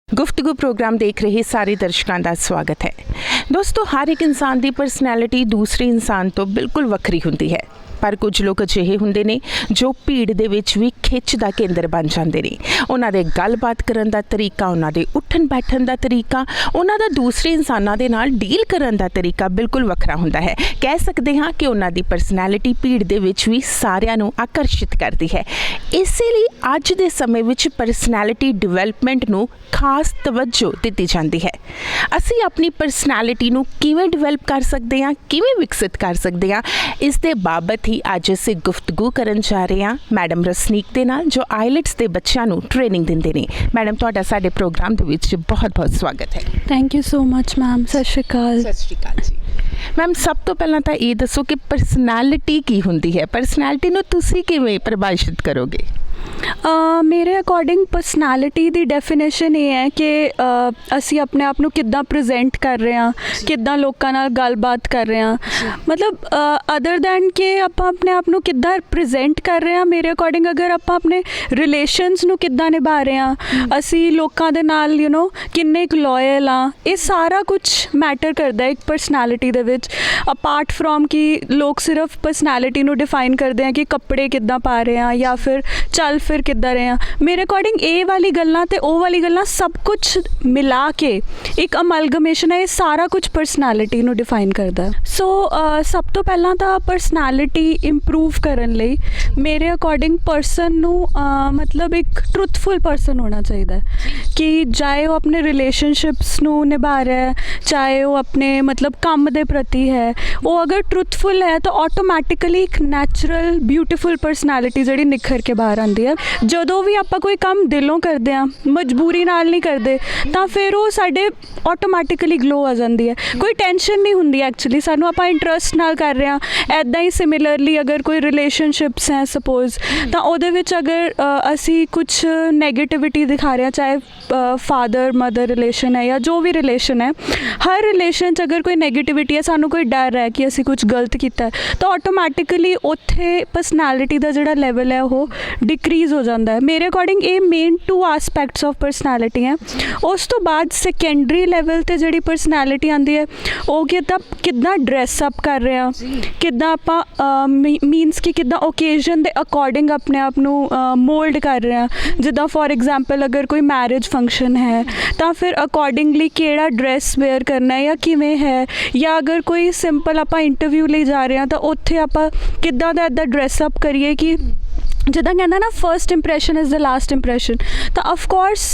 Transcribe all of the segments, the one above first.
गुफ्तगू प्रोग्राम देख रहे सारे दर्शकों का स्वागत है। दोस्तों, हर एक इंसान की परसनैलिटी दूसरे इंसान तो बिल्कुल वक्री होंदी है, पर कुछ लोग अजिहे हुंदे ने जो भीड़ दे विच भी खिच दा केंद्र बन जाते हैं। उन्हां दे गलबात करन दा तरीका, उन्हां दे उठन बैठन दा तरीका, उन्हां दा दूसरे इंसानां दे नाल डील करन दा तरीका बिल्कुल वखरा हुंदा है। कह सकते हाँ कि उन्हां दी परसनैलिटी भीड़ दे विच भी सारिआं नूं आकर्षित करती है। इसलिए अज दे समय विच परसनैलिटी डिवेलपमेंट नूं खास तवज्जो दित्ती जाती है। असीं अपनी परसनैलिटी नूं किवें डिवेलप कर सकते हैं, किवें विकसित कर सकते हैं, इस दे बाबत ही अज असीं गुफ्तगू करन जा रहे हैं मैडम रसनीक दे नाल, जो आईलैट्स दे बच्चों नूं ट्रेनिंग दिंदे ने। मैडम, तुहाडा साडे प्रोग्राम दे विच बहुत बहुत स्वागत है। Thank you so much ma'am. सत श्री अकाल। सत श्री अकाल जी। मैम, सब तो पहलां तां ये दसो कि परसनैलिटी की हुंदी है, परसनैलिटी नूं तुसीं किवें परिभाषित करोगे? मेरे अकॉर्डिंग परसनैलिटी दी डेफिनेशन ये है कि असी अपने आप नूं किद्दां प्रेजेंट कर रहे हैं, किद्दां लोकां नाल गलबात कर रहे हैं। मतलब अदर दैन कि आपां अपने आप नूं किद्दां प्रेजेंट कर रहे हैं, मेरे अकॉर्डिंग अगर आपां अपने रिलेशनस नूं किद्दां निभा रहे हैं, असी लोकां दे नाल किन्ने क लॉयल हाँ, ये सारा कुछ मैटर करदा है एक personality they which. Apart from कि लोग सिर्फ परसनैलिटी नूं डिफाइन करते हैं कि कपड़े किद्दां पा रहे हैं या फिर चल फिर किद्दां रहे हैं। मेरे अकॉर्डिंग ये वाली गल्लां ते ओ वाली गल्लां सब कुछ मिला के एक अमलगमेशन है, ये सारा कुछ परसनैलिटी नूं डिफाइन करदा है। सो सब तो पहलां तां परसनैलिटी इंप्रूव करन लई मेरे अकॉर्डिंग पर्सन नूं मतलब एक ट्रुथफुल पर्सन होना चाहिए कि चाहे वो अपने रिलेशनशिप्स नूं निभा रहा है, चाहे वो अपने मतलब काम दे प्रति है, वो अगर ट्रुथफुल है तो ऑटोमैटिकली एक नैचुरल ब्यूटीफुल परसनैलिटी जिहड़ी निखर के बाहर आती है। ਜਦੋਂ ਵੀ ਆਪਾਂ ਕੋਈ ਕੰਮ ਦਿਲੋਂ ਕਰਦੇ ਹਾਂ, ਮਜਬੂਰੀ ਨਾਲ ਨਹੀਂ ਕਰਦੇ, ਤਾਂ ਫਿਰ ਉਹ ਸਾਡੇ ਆਟੋਮੈਟਿਕਲੀ ਗਲੋ ਆ ਜਾਂਦੀ ਹੈ। ਕੋਈ ਟੈਨਸ਼ਨ ਨਹੀਂ ਹੁੰਦੀ ਐਕਚੁਅਲੀ, ਸਾਨੂੰ ਆਪਾਂ ਇੰਟਰਸਟ ਨਾਲ ਕਰ ਰਹੇ ਹਾਂ। ਐਦਾਂ ਹੀ ਸਿਮਿਲਰਲੀ ਅਗਰ ਕੋਈ ਰਿਲੇਸ਼ਨਸ਼ਿਪਸ ਹੈ ਸਪੋਜ਼, ਤਾਂ ਉਹਦੇ ਵਿੱਚ ਅਗਰ ਅਸੀਂ ਕੁਛ ਨੈਗੇਟਿਵਿਟੀ ਦਿਖਾ ਰਹੇ ਹਾਂ, ਚਾਹੇ ਫਾਦਰ ਮਦਰ ਰਿਲੇਸ਼ਨ ਹੈ ਜਾਂ ਜੋ ਵੀ ਰਿਲੇਸ਼ਨ ਹੈ, ਹਰ ਰਿਲੇਸ਼ਨ 'ਚ ਅਗਰ ਕੋਈ ਨੈਗੇਟਿਵਿਟੀ ਹੈ, ਸਾਨੂੰ ਕੋਈ ਡਰ ਹੈ ਕਿ ਅਸੀਂ ਕੁਛ ਗਲਤ ਕੀਤਾ, ਤਾਂ ਆਟੋਮੈਟਿਕਲੀ ਉੱਥੇ ਪਰਸਨੈਲਿਟੀ ਦਾ ਜਿਹੜਾ ਲੈਵਲ ਹੈ ਉਹ डिक्रीज़ हो जाता है। मेरे अकॉर्डिंग ये मेन 2 एस्पैक्ट्स ऑफ परसनैलिटी हैं। उस तो बाद सैकेंडरी लैवल ते जिहड़ी परसनैलिटी आती है वो किद्दां ड्रैसअप कर रहे हैं, किद्दां आपां मीनस कि किद्दां ओकेजन दे अकॉर्डिंग अपने आप नूं मोल्ड कर रहे हैं। जिद्दां फॉर एग्जाम्पल अगर कोई मैरिज फंक्शन है तो फिर अकॉर्डिंगली केड़ा ड्रैस वेयर करना है या किवें है, या अगर कोई सिंपल आपां इंटरव्यू लई जा रहे हैं तो उत्थे आपां किद्दां दा इदां ड्रैसअप करिए कि जिद्दां कहंदा ना first impression is the last impression. तो of course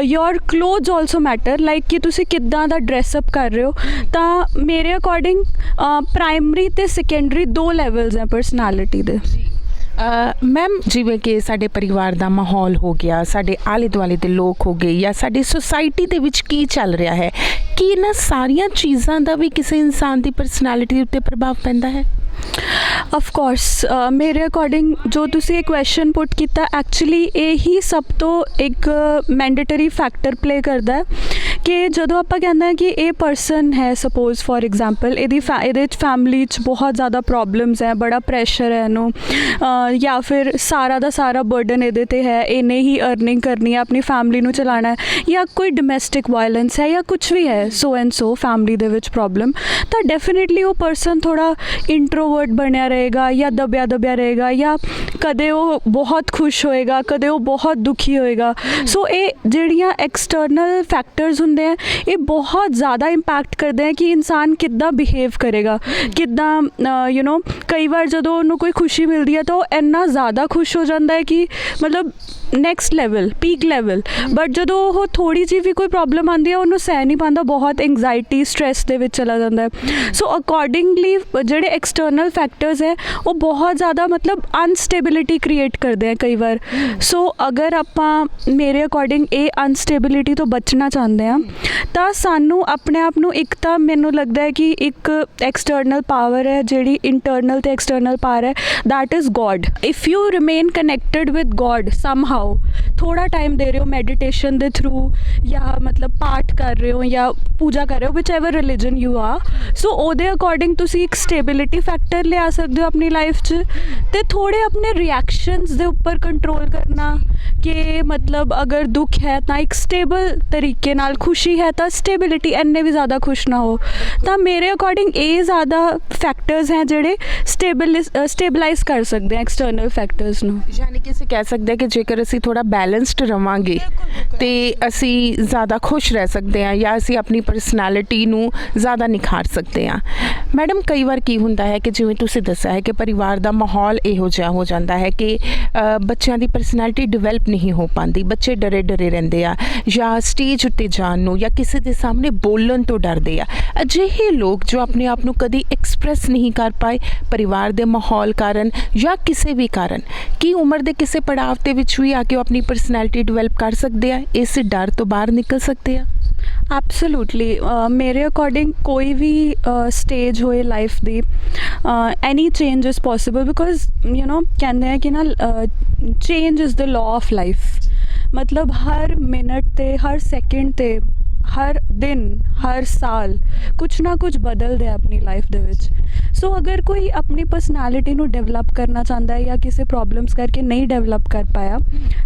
your clothes also matter, like कि तुसी किद्दां दा ड्रैसअप कर रहे हो। तो मेरे अकॉर्डिंग प्राइमरी ते सैकेंडरी 2 लैवल्स हैं परसनैलिटी दे। मैम, जिवें कि साडे परिवार दा माहौल हो गया, साडे आले दुआले दे लोग हो गए, या साडी सोसाइटी दे विच की चल रहा है, कि इन्हां सारियां चीज़ां दा भी किसी इंसान दी परसनैलिटी उत्ते प्रभाव पैंदा है? ऑफ कोर्स मेरे अकॉर्डिंग जो तुसी एक क्वेश्चन पुट किया, एक्चुअली यही सब तो एक मैंडेटरी फैक्टर प्ले करता है कि जदों आपां कहंदे हैं कि ये पर्सन है, सपोज फॉर एग्जाम्पल इहदी फैमिली च बहुत ज़्यादा प्रॉब्लम्स है, बड़ा प्रैशर है इनू, या फिर सारा दा सारा बर्डन इहदे ते है, इन्हें ही अर्निंग करनी है, अपनी फैमिली नू चलाना है, या कोई डोमैस्टिक वायलेंस है या कुछ भी है, so and so family they which problem, तो डेफिनेटली वो पर्सन थोड़ा इंट्रोवर्ट बनया रहेगा या दबिया दबिया रहेगा, या कदे वो बहुत खुश होएगा, कदे वो बहुत दुखी होएगा। सो ये जिहड़ियां एक्सटर्नल फैक्टर्स हुंदे हैं, ये बहुत ज़्यादा इंपैक्ट करते हैं कि इंसान किद्दां बिहेव करेगा, किद्दां कई बार जदों उन्होंने कोई खुशी मिलती है तो इन्ना ज़्यादा खुश हो जाता है कि मतलब next level peak level, but जदों वो थोड़ी जी भी कोई प्रॉब्लम आती है उन्होंने सह नहीं पाता, बहुत एंगजाइटी स्ट्रैस दे विच चला जाता है। सो अकॉर्डिंगली जिहड़े एक्सटर्नल फैक्टर्स है वो बहुत ज़्यादा मतलब अनस्टेबिलिटी क्रिएट करते हैं कई बार। सो अगर आपां मेरे अकॉर्डिंग ये अनस्टेबिलिटी तो बचना चाहते हैं तो सानू अपने आप नू एक तो मैनू लगता है कि एक एक्सटर्नल पावर है जिहड़ी इंटरनल ते एक्सटर्नल पावर है, that is God. If you remain connected with God somehow, सिखाओ, थोड़ा टाइम दे रहे हो मेडिटेशन ਦੇ ਥਰੂ ਜਾਂ ਮਤਲਬ ਪਾਠ ਕਰ ਰਹੇ ਹੋ ਜਾਂ ਪੂਜਾ ਕਰ ਰਹੇ ਹੋ, ਵਿਚ ਐਵਰ ਰਿਲੀਜਨ ਯੂ ਆ, ਸੋ ਉਹਦੇ ਅਕੋਰਡਿੰਗ ਤੁਸੀਂ ਇੱਕ ਸਟੇਬਿਲਿਟੀ ਫੈਕਟਰ ਲਿਆ ਸਕਦੇ ਹੋ ਆਪਣੀ ਲਾਈਫ 'ਚ। ਤੇ ਥੋੜ੍ਹੇ ਆਪਣੇ ਰਿਐਕਸ਼ਨਸ ਦੇ ਉੱਪਰ ਕੰਟਰੋਲ ਕਰਨਾ ਕਿ ਮਤਲਬ ਅਗਰ ਦੁੱਖ ਹੈ ਤਾਂ ਇੱਕ ਸਟੇਬਲ ਤਰੀਕੇ ਨਾਲ, ਖੁਸ਼ੀ ਹੈ ਤਾਂ ਸਟੇਬਿਲਿਟੀ, ਇੰਨੇ ਵੀ ਜ਼ਿਆਦਾ ਖੁਸ਼ ਨਾ ਹੋ। ਤਾਂ ਮੇਰੇ ਅਕੋਰਡਿੰਗ ਇਹ ਜ਼ਿਆਦਾ ਫੈਕਟਰਸ ਹੈ ਜਿਹੜੇ ਸਟੇਬਲਾਈਜ਼ ਕਰ ਸਕਦੇ ਆ ਐਕਸਟਰਨਲ ਫੈਕਟਰਸ ਨੂੰ। ਯਾਨੀ ਕਿ ਅਸੀਂ ਕਹਿ ਸਕਦੇ ਹਾਂ ਕਿ ਜੇਕਰ ਅਸੀਂ ਥੋੜਾ ਬੈਲੈਂਸਡ ਰਵਾਂਗੇ ਤੇ ਅਸੀਂ ਜ਼ਿਆਦਾ ਖੁਸ਼ ਰਹਿ ਸਕਦੇ ਹਾਂ ਜਾਂ ਅਸੀਂ ਆਪਣੀ ਪਰਸਨੈਲਿਟੀ ਨੂੰ ਜ਼ਿਆਦਾ ਨਿਖਾਰ ਸਕਦੇ ਹਾਂ। ਮੈਡਮ, ਕਈ ਵਾਰ ਕੀ ਹੁੰਦਾ ਹੈ ਕਿ ਜਿਵੇਂ ਤੁਸੀਂ ਦੱਸਿਆ ਹੈ ਕਿ ਪਰਿਵਾਰ ਦਾ ਮਾਹੌਲ ਇਹੋ ਜਿਹਾ ਹੋ ਜਾਂਦਾ ਹੈ ਕਿ ਬੱਚਿਆਂ ਦੀ ਪਰਸਨੈਲਿਟੀ ਡਿਵੈਲਪ ਨਹੀਂ ਹੋ ਪਾਉਂਦੀ, ਬੱਚੇ ਡਰੇ ਰਹਿੰਦੇ ਆ ਜਾਂ ਸਟੇਜ ਉੱਤੇ ਜਾਣ ਨੂੰ ਜਾਂ ਕਿਸੇ ਦੇ ਸਾਹਮਣੇ ਬੋਲਣ ਤੋਂ ਡਰਦੇ ਆ। ਅਜਿਹੇ ਲੋਕ ਜੋ ਆਪਣੇ ਆਪ ਨੂੰ ਕਦੀ ਐਕਸਪ੍ਰੈਸ ਨਹੀਂ ਕਰ ਪਾਏ ਪਰਿਵਾਰ ਦੇ ਮਾਹੌਲ ਕਾਰਨ ਜਾਂ ਕਿਸੇ ਵੀ ਕਾਰਨ, ਕੀ ਉਮਰ ਦੇ ਕਿਸੇ ਪੜਾਅ ਦੇ ਵਿੱਚ ਵੀ ਆ ਕੇ ਉਹ ਆਪਣੀ ਪਰਸਨੈਲਿਟੀ ਡਿਵੈਲਪ ਕਰ ਸਕਦੇ ਆ, ਇਸ ਡਰ ਤੋਂ ਬਾਹਰ ਨਿਕਲ ਸਕਦੇ ਆ? ਐਬਸੋਲੂਟਲੀ। ਮੇਰੇ ਅਕੋਰਡਿੰਗ ਕੋਈ ਵੀ ਸਟੇਜ ਹੋਏ ਲਾਈਫ ਦੀ, any change is possible because you know ਕਹਿੰਦੇ ਆ ਕਿ ਨਾ change is the law of life. ਮਤਲਬ ਹਰ ਮਿੰਟ 'ਤੇ, ਹਰ ਸੈਕਿੰਡ 'ਤੇ, ਹਰ ਦਿਨ, ਹਰ ਸਾਲ ਕੁਛ ਨਾ ਕੁਛ ਬਦਲਦਾ ਆਪਣੀ ਲਾਈਫ ਦੇ ਵਿੱਚ। ਸੋ ਅਗਰ ਕੋਈ ਆਪਣੀ ਪਰਸਨੈਲਿਟੀ ਨੂੰ ਡਿਵੈਲਪ ਕਰਨਾ ਚਾਹੁੰਦਾ ਹੈ ਜਾਂ ਕਿਸੇ ਪ੍ਰੋਬਲਮਸ ਕਰਕੇ ਨਹੀਂ ਡਿਵੈਲਪ ਕਰ ਪਾਇਆ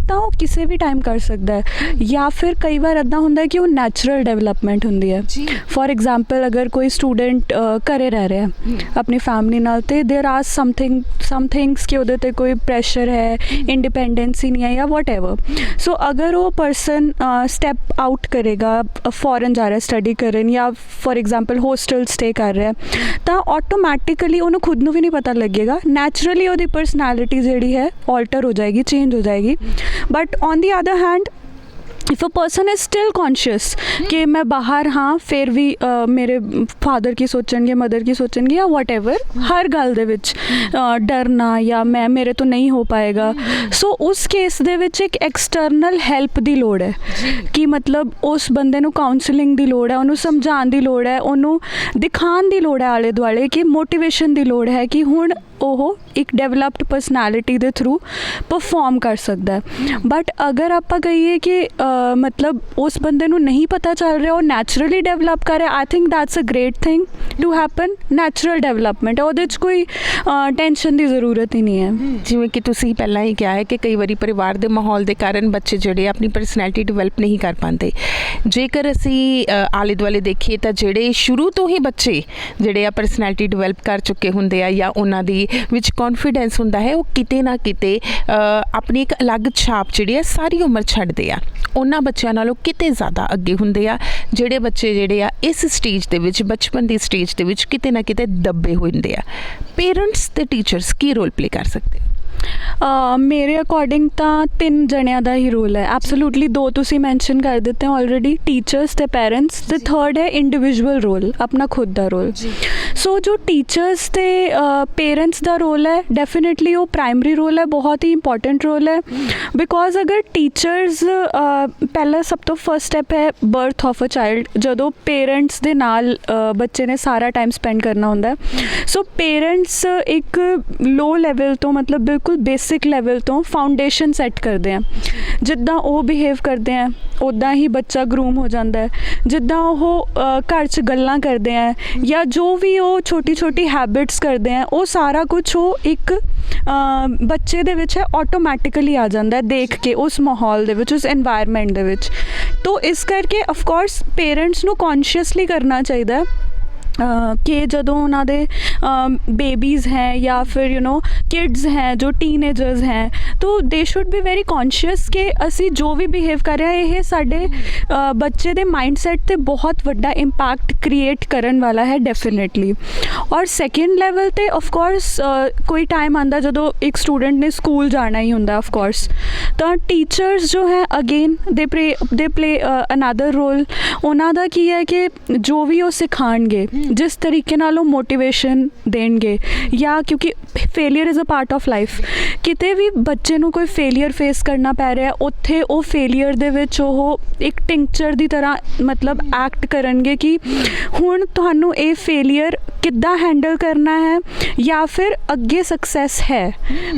ਤਾਂ ਉਹ ਕਿਸੇ ਵੀ ਟਾਈਮ ਕਰ ਸਕਦਾ ਹੈ। ਜਾਂ ਫਿਰ ਕਈ ਵਾਰ ਇੱਦਾਂ ਹੁੰਦਾ ਕਿ ਉਹ ਨੈਚੁਰਲ ਡਿਵੈਲਪਮੈਂਟ ਹੁੰਦੀ ਹੈ। ਫੋਰ ਐਗਜ਼ਾਮਪਲ, ਅਗਰ ਕੋਈ ਸਟੂਡੈਂਟ ਘਰੇ ਰਹਿ ਰਿਹਾ ਆਪਣੀ ਫੈਮਿਲੀ ਨਾਲ ਤੇ ਦੇਰ ਆਰ ਸਮ ਥਿੰਗਸ ਕਿ ਉਹਦੇ 'ਤੇ ਕੋਈ ਪ੍ਰੈਸ਼ਰ ਹੈ, ਇੰਡੀਪੈਂਡੈਂਸੀ ਨਹੀਂ ਹੈ ਜਾਂ ਵਾਟ ਐਵਰ। ਸੋ ਅਗਰ ਉਹ ਪਰਸਨ ਸਟੈਪ ਆਊਟ ਕਰੇਗਾ, ਫੋਰਨ ਜਾ ਰਿਹਾ ਸਟੱਡੀ ਕਰਨ ਜਾਂ ਫੋਰ ਐਗਜ਼ਾਮਪਲ ਹੋਸਟਲ ਸਟੇ ਕਰ ਰਿਹਾ, ਤਾਂ ਆਟੋਮੈਟਿਕਲੀ ਉਹਨੂੰ ਖੁਦ ਨੂੰ ਵੀ ਨਹੀਂ ਪਤਾ ਲੱਗੇਗਾ, ਨੈਚੁਰਲੀ ਉਹਦੀ ਪਰਸਨੈਲਿਟੀ ਜਿਹੜੀ ਹੈ ਆਲਟਰ ਹੋ ਜਾਏਗੀ, ਚੇਂਜ ਹੋ ਜਾਏਗੀ। But on the other hand if a person is still conscious ਕਿ ਮੈਂ ਬਾਹਰ ਹਾਂ, ਫਿਰ ਵੀ ਮੇਰੇ ਫਾਦਰ ਕੀ ਸੋਚਣਗੇ, ਮਦਰ ਕੀ ਸੋਚਣਗੇ ਜਾਂ ਵਾਟ ਐਵਰ, ਹਰ ਗੱਲ ਦੇ ਵਿੱਚ ਡਰਨਾ ਜਾਂ ਮੇਰੇ ਤੋਂ ਨਹੀਂ ਹੋ ਪਾਏਗਾ। ਸੋ ਉਸ ਕੇਸ ਦੇ ਵਿੱਚ ਇੱਕ ਐਕਸਟਰਨਲ ਹੈਲਪ ਦੀ ਲੋੜ ਹੈ ਕਿ ਮਤਲਬ ਉਸ ਬੰਦੇ ਨੂੰ ਕਾਉਂਸਲਿੰਗ ਦੀ ਲੋੜ ਹੈ, ਉਹਨੂੰ ਸਮਝਾਉਣ ਦੀ ਲੋੜ ਹੈ, ਉਹਨੂੰ ਦਿਖਾਉਣ ਦੀ ਲੋੜ ਹੈ ਆਲੇ ਦੁਆਲੇ, ਕਿ ਮੋਟੀਵੇਸ਼ਨ ਦੀ ਲੋੜ ਹੈ ਕਿ ਹੁਣ ਉਹ ਇੱਕ ਡਿਵੈਲਪਡ ਪਰਸਨੈਲਿਟੀ ਦੇ ਥਰੂ ਪਰਫਾਰਮ ਕਰ ਸਕਦਾ ਹੈ। ਬਟ ਅਗਰ ਆਪਾਂ ਕਹੀਏ ਕਿ ਮਤਲਬ ਉਸ ਬੰਦੇ ਨੂੰ ਨਹੀਂ ਪਤਾ ਚੱਲ ਰਿਹਾ, ਉਹ ਨੈਚੁਰਲੀ ਡਿਵੈਲਪ ਕਰ ਰਿਹਾ, I think that's a great thing to happen. Natural development, ਉਹਦੇ 'ਚ ਕੋਈ ਟੈਨਸ਼ਨ ਦੀ ਜ਼ਰੂਰਤ ਹੀ ਨਹੀਂ ਹੈ। ਜਿਵੇਂ ਕਿ ਤੁਸੀਂ ਪਹਿਲਾਂ ਹੀ ਕਿਹਾ ਹੈ ਕਿ ਕਈ ਵਾਰੀ ਪਰਿਵਾਰ ਦੇ ਮਾਹੌਲ ਦੇ ਕਾਰਨ ਬੱਚੇ ਜਿਹੜੇ ਆਪਣੀ ਪਰਸਨੈਲਿਟੀ ਡਿਵੈਲਪ ਨਹੀਂ ਕਰ ਪਾਉਂਦੇ। ਜੇਕਰ ਅਸੀਂ ਆਲੇ ਦੁਆਲੇ ਦੇਖੀਏ ਤਾਂ ਜਿਹੜੇ ਸ਼ੁਰੂ ਤੋਂ ਹੀ ਬੱਚੇ ਜਿਹੜੇ ਆ ਪਰਸਨੈਲਿਟੀ ਡਿਵੈਲਪ ਕਰ ਚੁੱਕੇ ਹੁੰਦੇ ਆ ਜਾਂ ਉਹਨਾਂ ਦੀ ਵਿੱਚ ਕੌਨਫੀਡੈਂਸ ਹੁੰਦਾ ਹੈ, ਉਹ ਕਿਤੇ ਨਾ ਕਿਤੇ ਆਪਣੀ ਇੱਕ ਅਲੱਗ ਛਾਪ ਜਿਹੜੀ ਹੈ ਸਾਰੀ ਉਮਰ ਛੱਡਦੇ ਆ। ਉਹਨਾਂ ਬੱਚਿਆਂ ਨਾਲੋਂ ਕਿਤੇ ਜ਼ਿਆਦਾ ਅੱਗੇ ਹੁੰਦੇ ਆ ਜਿਹੜੇ ਬੱਚੇ ਜਿਹੜੇ ਆ ਇਸ ਸਟੇਜ ਦੇ ਵਿੱਚ, ਬਚਪਨ ਦੀ ਸਟੇਜ ਦੇ ਵਿੱਚ ਕਿਤੇ ਨਾ ਕਿਤੇ ਦੱਬੇ ਹੋਏ ਹੁੰਦੇ ਆ। ਪੇਰੈਂਟਸ ਤੇ ਟੀਚਰਸ ਕੀ ਰੋਲ ਪਲੇ ਕਰ ਸਕਦੇ? ਮੇਰੇ ਅਕੋਰਡਿੰਗ ਤਾਂ 3 ਜਣਿਆਂ ਦਾ ਹੀ ਰੋਲ ਹੈ। ਐਬਸੋਲੂਟਲੀ 2 ਤੁਸੀਂ ਮੈਂਸ਼ਨ ਕਰ ਦਿੱਤੇ ਆਲਰੇਡੀ, ਟੀਚਰਸ ਤੇ ਪੈਰੈਂਟਸ। ਤੇ ਥਰਡ ਹੈ ਇੰਡੀਵਿਜੂਅਲ ਰੋਲ, ਆਪਣਾ ਖੁਦ ਦਾ ਰੋਲ। ਸੋ ਜੋ ਟੀਚਰਸ ਤੇ ਪੇਰੈਂਟਸ ਦਾ ਰੋਲ ਹੈ, ਡੈਫੀਨੇਟਲੀ ਉਹ ਪ੍ਰਾਇਮਰੀ ਰੋਲ ਹੈ, ਬਹੁਤ ਹੀ ਇੰਪੋਰਟੈਂਟ ਰੋਲ ਹੈ। ਬਿਕੋਜ਼ ਅਗਰ ਟੀਚਰਸ, ਪਹਿਲਾ ਸਭ ਤੋਂ ਫਸਟ ਸਟੈਪ ਹੈ ਬਰਥ ਆਫ ਅ ਚਾਈਲਡ, ਜਦੋਂ ਪੇਰੈਂਟਸ ਦੇ ਨਾਲ ਬੱਚੇ ਨੇ ਸਾਰਾ ਟਾਈਮ ਸਪੈਂਡ ਕਰਨਾ ਹੁੰਦਾ। ਸੋ ਪੇਰੈਂਟਸ ਇੱਕ ਲੋ ਲੈਵਲ ਤੋਂ, ਮਤਲਬ ਬਿਲਕੁਲ ਬੇਸਿਕ ਲੈਵਲ ਤੋਂ ਫਾਊਂਡੇਸ਼ਨ ਸੈੱਟ ਕਰਦੇ ਆ। ਜਿੱਦਾਂ ਉਹ ਬਿਹੇਵ ਕਰਦੇ ਆ ਉੱਦਾਂ ਹੀ ਬੱਚਾ ਗਰੂਮ ਹੋ ਜਾਂਦਾ ਹੈ। ਜਿੱਦਾਂ ਉਹ ਘਰ 'ਚ ਗੱਲਾਂ ਕਰਦੇ ਆ ਜਾਂ ਜੋ ਵੀ ਉਹ ਛੋਟੀ ਛੋਟੀ ਹੈਬਿਟਸ ਕਰਦੇ ਆ, ਉਹ ਸਾਰਾ ਕੁਛ ਉਹ ਇੱਕ ਬੱਚੇ ਦੇ ਵਿੱਚ ਹੈ ਆਟੋਮੈਟਿਕਲੀ ਆ ਜਾਂਦਾ ਹੈ ਦੇਖ ਕੇ, ਉਸ ਮਾਹੌਲ ਦੇ ਵਿੱਚ, ਉਸ ਐਨਵਾਇਰਨਮੈਂਟ ਦੇ ਵਿੱਚ। ਤੋ ਇਸ ਕਰਕੇ ਅਫਕੋਰਸ ਪੇਰੈਂਟਸ ਨੂੰ ਕੌਨਸ਼ੀਅਸਲੀ ਕਰਨਾ ਚਾਹੀਦਾ ਹੈ ਕਿ ਜਦੋਂ ਉਹਨਾਂ ਦੇ ਬੇਬੀਜ਼ ਹੈ ਜਾਂ ਫਿਰ ਯੂ ਨੋ ਕਿਡਸ ਹੈ, ਜੋ ਟੀਨੇਜਰਸ ਹੈ, ਤੋ ਦੇ ਸ਼ੁੱਡ ਬੀ ਵੈਰੀ ਕੌਨਸ਼ੀਅਸ ਕਿ ਅਸੀਂ ਜੋ ਵੀ ਬਿਹੇਵ ਕਰ ਰਹੇ ਹਾਂ ਇਹ ਸਾਡੇ ਬੱਚੇ ਦੇ ਮਾਈਂਡਸੈਟ 'ਤੇ ਬਹੁਤ ਵੱਡਾ ਇੰਪੈਕਟ ਕ੍ਰੀਏਟ ਕਰਨ ਵਾਲਾ ਹੈ ਡੈਫੀਨੇਟਲੀ। ਔਰ ਸੈਕਿੰਡ ਲੈਵਲ 'ਤੇ ਆਫਕੋਰਸ ਕੋਈ ਟਾਈਮ ਆਉਂਦਾ ਜਦੋਂ ਇੱਕ ਸਟੂਡੈਂਟ ਨੇ ਸਕੂਲ ਜਾਣਾ ਹੀ ਹੁੰਦਾ ਆਫਕੋਰਸ, ਤਾਂ ਟੀਚਰਸ ਜੋ ਹੈ ਅਗੇਨ ਦੇ ਪਲੇ ਅਨਦਰ ਰੋਲ। ਉਹਨਾਂ ਦਾ ਕੀ ਹੈ ਕਿ ਜੋ ਵੀ ਉਹ ਸਿਖਾਉਣਗੇ, ਜਿਸ ਤਰੀਕੇ ਨਾਲ ਉਹ ਮੋਟੀਵੇਸ਼ਨ ਦੇਣਗੇ, ਜਾਂ ਕਿਉਂਕਿ failure is a part of life. ਕਿਤੇ ਵੀ ਬੱਚੇ ਨੂੰ ਕੋਈ ਫੇਲੀਅਰ ਫੇਸ ਕਰਨਾ ਪੈ ਰਿਹਾ, ਉੱਥੇ ਉਹ ਫੇਲੀਅਰ ਦੇ ਵਿੱਚ ਉਹ ਇੱਕ ਟਿੰਕਚਰ ਦੀ ਤਰ੍ਹਾਂ ਮਤਲਬ ਐਕਟ ਕਰਨਗੇ ਕਿ ਹੁਣ ਤੁਹਾਨੂੰ ਇਹ ਫੇਲੀਅਰ ਕਿੱਦਾਂ ਹੈਂਡਲ ਕਰਨਾ ਹੈ ਜਾਂ ਫਿਰ ਅੱਗੇ ਸਕਸੈਸ ਹੈ,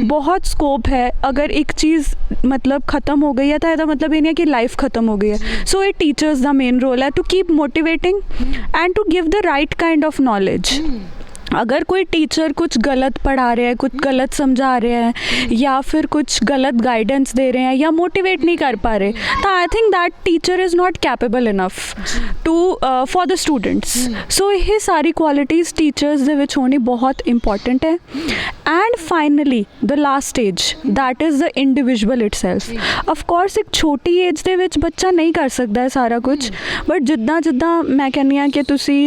ਬਹੁਤ ਸਕੋਪ ਹੈ। ਅਗਰ ਇੱਕ ਚੀਜ਼ मतलब ख़त्म हो गई है तो ਇਹਦਾ मतलब ये नहीं है कि लाइफ ख़त्म हो गई है। सो ये टीचर्स का मेन रोल है to keep motivating and to give the right kind of knowledge. अगर कोई टीचर कुछ गलत पढ़ा रहे हैं, कुछ गलत समझा रहे हैं या फिर कुछ गलत गाइडेंस दे रहे हैं या मोटिवेट नहीं कर पा रहे, तो I think that teacher is not capable enough to for the students. So ये सारी क्वालिटीज़ टीचर्स ਦੇ ਵਿੱਚ ਹੋਣੀ ਬਹੁਤ ਇੰਪੋਰਟੈਂਟ ਹੈ। And finally the last stage that is the individual itself. Of course एक छोटी एज ਦੇ ਵਿੱਚ ਬੱਚਾ ਨਹੀਂ ਕਰ ਸਕਦਾ ਹੈ ਸਾਰਾ ਕੁਝ, ਬਟ ਜਿੱਦਾਂ ਜਿੱਦਾਂ ਮੈਂ ਕਹਿੰਦੀ ਹਾਂ ਕਿ ਤੁਸੀਂ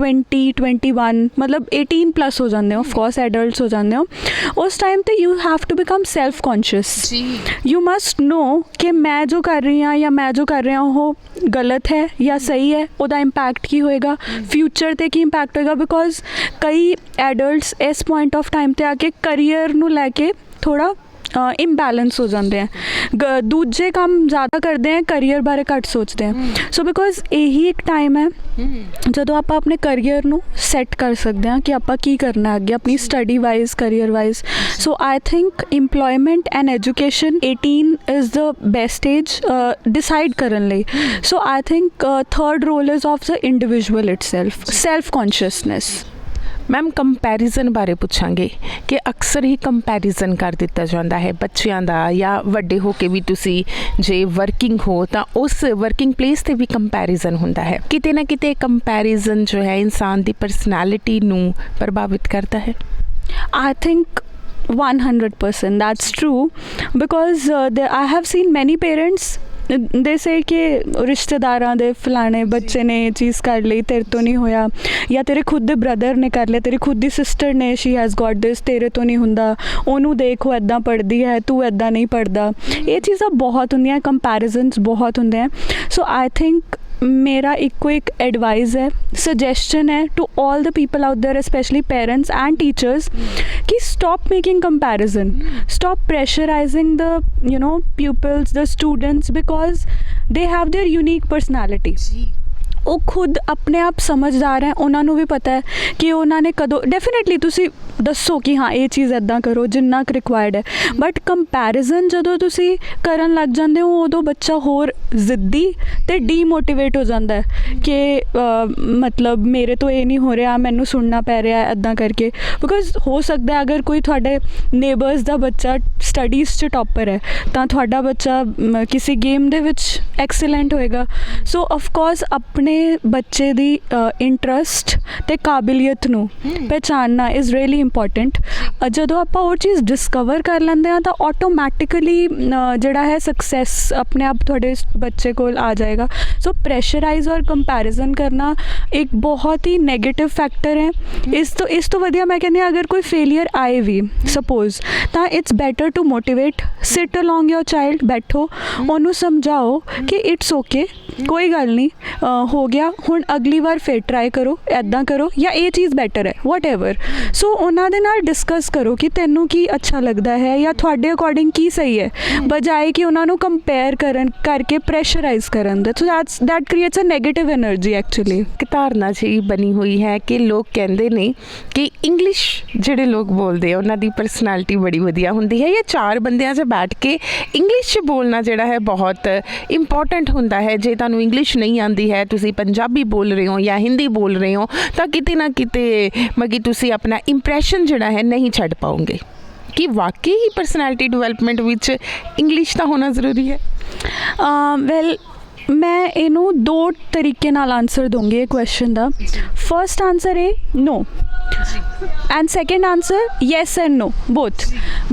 20 21 ਮਤਲਬ 18 प्लस हो जाते हो, ऑफ कोर्स एडल्ट हो जाते हो, उस टाइम तो you have to become self conscious. You must know कि मैं जो कर रही हाँ या मैं जो कर रहा हूँ वो गलत है या सही है, ਉਹਦਾ ਇੰਪੈਕਟ ਕੀ ਹੋਏਗਾ, ਫਿਊਚਰ 'ਤੇ ਕੀ ਇੰਪੈਕਟ ਹੋਏਗਾ। ਬਿਕੋਜ਼ ਕਈ ਐਡਲਟਸ ਇਸ ਪੁਆਇੰਟ ਆਫ ਟਾਈਮ 'ਤੇ ਆ ਕੇ ਕਰੀਅਰ ਨੂੰ ਲੈ ਕੇ ਥੋੜ੍ਹਾ ਇੰਬੈਲੈਂਸ ਹੋ ਜਾਂਦੇ ਹੈ, ਦੂਜੇ ਕੰਮ ਜ਼ਿਆਦਾ ਕਰਦੇ ਹੈ, ਕਰੀਅਰ ਬਾਰੇ ਘੱਟ ਸੋਚਦੇ ਹੈ। ਸੋ ਬਿਕੋਜ਼ ਇਹੀ ਇੱਕ ਟਾਈਮ ਹੈ ਜਦੋਂ ਆਪਾਂ ਆਪਣੇ ਕਰੀਅਰ ਨੂੰ ਸੈੱਟ ਕਰ ਸਕਦੇ ਹਾਂ ਕਿ ਆਪਾਂ ਕੀ ਕਰਨਾ ਅੱਗੇ ਆਪਣੀ study wise, career wise. So I think employment and education 18 is the best age decide ਕਰਨ ਲਈ। So I think third role is of the individual itself, self consciousness. Ma'am comparison ਬਾਰੇ ਪੁੱਛਾਂਗੇ ਕਿ ਅਕਸਰ ਹੀ ਕੰਪੈਰੀਜ਼ਨ ਕਰ ਦਿੱਤਾ ਜਾਂਦਾ ਹੈ ਬੱਚਿਆਂ ਦਾ, ਜਾਂ ਵੱਡੇ ਹੋ ਕੇ ਵੀ ਤੁਸੀਂ ਜੇ ਵਰਕਿੰਗ ਹੋ ਤਾਂ ਉਸ ਵਰਕਿੰਗ ਪਲੇਸ 'ਤੇ ਵੀ ਕੰਪੈਰੀਜ਼ਨ ਹੁੰਦਾ ਹੈ। ਕਿਤੇ ਨਾ ਕਿਤੇ ਕੰਪੈਰੀਜ਼ਨ ਜੋ ਹੈ ਇਨਸਾਨ ਦੀ ਪਰਸਨੈਲਿਟੀ ਨੂੰ ਪ੍ਰਭਾਵਿਤ ਕਰਦਾ ਹੈ। I think 100% that's true because I have seen many parents ਦੇ ਸੇ ਕਿ ਰਿਸ਼ਤੇਦਾਰਾਂ ਦੇ ਫਲਾਣੇ ਬੱਚੇ ਨੇ ਇਹ ਚੀਜ਼ ਕਰ ਲਈ, ਤੇਰੇ ਤੋਂ ਨਹੀਂ ਹੋਇਆ, ਜਾਂ ਤੇਰੇ ਖੁਦ ਦੇ ਬ੍ਰਦਰ ਨੇ ਕਰ ਲਿਆ, ਤੇਰੀ ਖੁਦ ਦੀ ਸਿਸਟਰ ਨੇ ਸ਼ੀ ਹੈਜ਼ ਗੋਟ ਦਿਸ, ਤੇਰੇ ਤੋਂ ਨਹੀਂ ਹੁੰਦਾ, ਉਹਨੂੰ ਦੇਖੋ ਇੱਦਾਂ ਪੜ੍ਹਦੀ ਹੈ, ਤੂੰ ਇੱਦਾਂ ਨਹੀਂ ਪੜ੍ਹਦਾ। ਇਹ ਚੀਜ਼ਾਂ ਬਹੁਤ ਹੁੰਦੀਆਂ, ਕੰਪੈਰੀਜ਼ਨਸ ਬਹੁਤ ਹੁੰਦੇ ਹੈ। ਸੋ ਆਈ ਥਿੰਕ मेरा एक एडवाइस है, सजेशन है to all the people out there, specially parents and teachers, कि stop making comparison, stop pressurising the pupils, the students, because they have their unique personality। ਉਹ ਖੁਦ ਆਪਣੇ ਆਪ ਸਮਝਦਾਰ ਹੈ, ਉਹਨਾਂ ਨੂੰ ਵੀ ਪਤਾ ਹੈ ਕਿ ਉਹਨਾਂ ਨੇ ਕਦੋਂ, ਡੈਫੀਨੇਟਲੀ ਤੁਸੀਂ ਦੱਸੋ ਕਿ ਹਾਂ ਇਹ ਚੀਜ਼ ਇੱਦਾਂ ਕਰੋ ਜਿੰਨਾ ਕੁ ਰਿਕੁਆਇਰਡ ਹੈ, ਬਟ ਕੰਪੈਰੀਜ਼ਨ ਜਦੋਂ ਤੁਸੀਂ ਕਰਨ ਲੱਗ ਜਾਂਦੇ ਹੋ ਉਦੋਂ ਬੱਚਾ ਹੋਰ ਜ਼ਿੱਦੀ ਅਤੇ ਡੀਮੋਟੀਵੇਟ ਹੋ ਜਾਂਦਾ ਹੈ ਕਿ ਮਤਲਬ ਮੇਰੇ ਤੋਂ ਇਹ ਨਹੀਂ ਹੋ ਰਿਹਾ, ਮੈਨੂੰ ਸੁਣਨਾ ਪੈ ਰਿਹਾ ਇੱਦਾਂ ਕਰਕੇ। ਬਿਕੋਜ਼ ਹੋ ਸਕਦਾ ਅਗਰ ਕੋਈ ਤੁਹਾਡੇ ਨੇਬਰਸ ਦਾ ਬੱਚਾ ਸਟੱਡੀਜ਼ 'ਚ ਟੌਪਰ ਹੈ ਤਾਂ ਤੁਹਾਡਾ ਬੱਚਾ ਕਿਸੇ ਗੇਮ ਦੇ ਵਿੱਚ ਐਕਸਲੈਂਟ ਹੋਏਗਾ। ਸੋ ਆਫਕੋਰਸ ਆਪਣੇ ਬੱਚੇ ਦੀ ਇੰਟਰਸਟ ਅਤੇ ਕਾਬਲੀਅਤ ਨੂੰ ਪਹਿਚਾਨਣਾ ਇਜ਼ ਰੀਅਲੀ ਇੰਪੋਰਟੈਂਟ। ਜਦੋਂ ਆਪਾਂ ਉਹ ਚੀਜ਼ ਡਿਸਕਵਰ ਕਰ ਲੈਂਦੇ ਹਾਂ ਤਾਂ ਆਟੋਮੈਟਿਕਲੀ ਜਿਹੜਾ ਹੈ ਸਕਸੈਸ ਆਪਣੇ ਆਪ ਤੁਹਾਡੇ ਬੱਚੇ ਕੋਲ ਆ ਜਾਏਗਾ। ਸੋ ਪ੍ਰੈਸ਼ਰਾਈਜ਼ ਔਰ ਕੰਪੈਰੀਜ਼ਨ ਕਰਨਾ ਇੱਕ ਬਹੁਤ ਹੀ ਨੈਗੇਟਿਵ ਫੈਕਟਰ ਹੈ। ਇਸ ਤੋਂ ਵਧੀਆ ਮੈਂ ਕਹਿੰਦੀ ਹਾਂ ਅਗਰ ਕੋਈ ਫੇਲੀਅਰ ਆਏ ਵੀ ਸਪੋਜ਼, ਤਾਂ it's better to motivate, sit along your child, ਬੈਠੋ ਉਹਨੂੰ ਸਮਝਾਓ ਕਿ ਇਟਸ ਓਕੇ, ਕੋਈ ਗੱਲ ਨਹੀਂ, ਹੋ ਗਿਆ, ਹੁਣ ਅਗਲੀ ਵਾਰ ਫਿਰ ਟਰਾਈ ਕਰੋ, ਇੱਦਾਂ ਕਰੋ, ਜਾਂ ਇਹ ਚੀਜ਼ ਬੈਟਰ ਹੈ, ਵਾਟ ਐਵਰ। ਸੋ ਉਹਨਾਂ ਦੇ ਨਾਲ ਡਿਸਕਸ ਕਰੋ ਕਿ ਤੈਨੂੰ ਕੀ ਅੱਛਾ ਲੱਗਦਾ ਹੈ ਜਾਂ ਤੁਹਾਡੇ ਅਕੋਰਡਿੰਗ ਕੀ ਸਹੀ ਹੈ, ਬਜਾਏ ਕਿ ਉਹਨਾਂ ਨੂੰ ਕੰਪੇਅਰ ਕਰਕੇ ਪ੍ਰੈਸ਼ਰਾਈਜ਼ ਕਰਨ ਦਾ। So that creates a negative energy actually. ਇੱਕ ਧਾਰਨਾ ਜਿਹੀ ਬਣੀ ਹੋਈ ਹੈ ਕਿ ਲੋਕ ਕਹਿੰਦੇ ਨੇ ਕਿ ਇੰਗਲਿਸ਼ ਜਿਹੜੇ ਲੋਕ ਬੋਲਦੇ ਆ ਉਹਨਾਂ ਦੀ ਪਰਸਨੈਲਿਟੀ ਬੜੀ ਵਧੀਆ ਹੁੰਦੀ ਹੈ, ਜਾਂ ਚਾਰ ਬੰਦਿਆਂ 'ਚ ਬੈਠ ਕੇ ਇੰਗਲਿਸ਼ 'ਚ ਬੋਲਣਾ ਜਿਹੜਾ ਹੈ ਬਹੁਤ ਇੰਪੋਰਟੈਂਟ ਹੁੰਦਾ ਹੈ। ਜੇ ਤੁਹਾਨੂੰ ਇੰਗਲਿਸ਼ ਨਹੀਂ ਆਉਂਦੀ ਹੈ, ਤੁਸੀਂ ਪੰਜਾਬੀ ਬੋਲ ਰਹੇ ਹੋ ਜਾਂ ਹਿੰਦੀ ਬੋਲ ਰਹੇ ਹੋ, ਤਾਂ ਕਿਤੇ ਨਾ ਕਿਤੇ ਮਗੀ ਤੁਸੀਂ ਆਪਣਾ ਇੰਪ੍ਰੈਸ਼ਨ ਜਿਹੜਾ ਹੈ ਨਹੀਂ ਛੱਡ ਪਾਓਗੇ। ਕਿ ਵਾਕਈ ਹੀ ਪਰਸਨੈਲਿਟੀ ਡਿਵੈਲਪਮੈਂਟ ਵਿੱਚ ਇੰਗਲਿਸ਼ ਤਾਂ ਹੋਣਾ ਜ਼ਰੂਰੀ ਹੈ? ਵੈਲ ਮੈਂ ਇਹਨੂੰ ਦੋ ਤਰੀਕੇ ਨਾਲ ਆਨਸਰ ਦੂੰਗੀ ਇਹ ਕੁਐਸਚਨ ਦਾ। ਫਰਸਟ ਆਨਸਰ ਹੈ ਨੋ, and second answer yes and no both।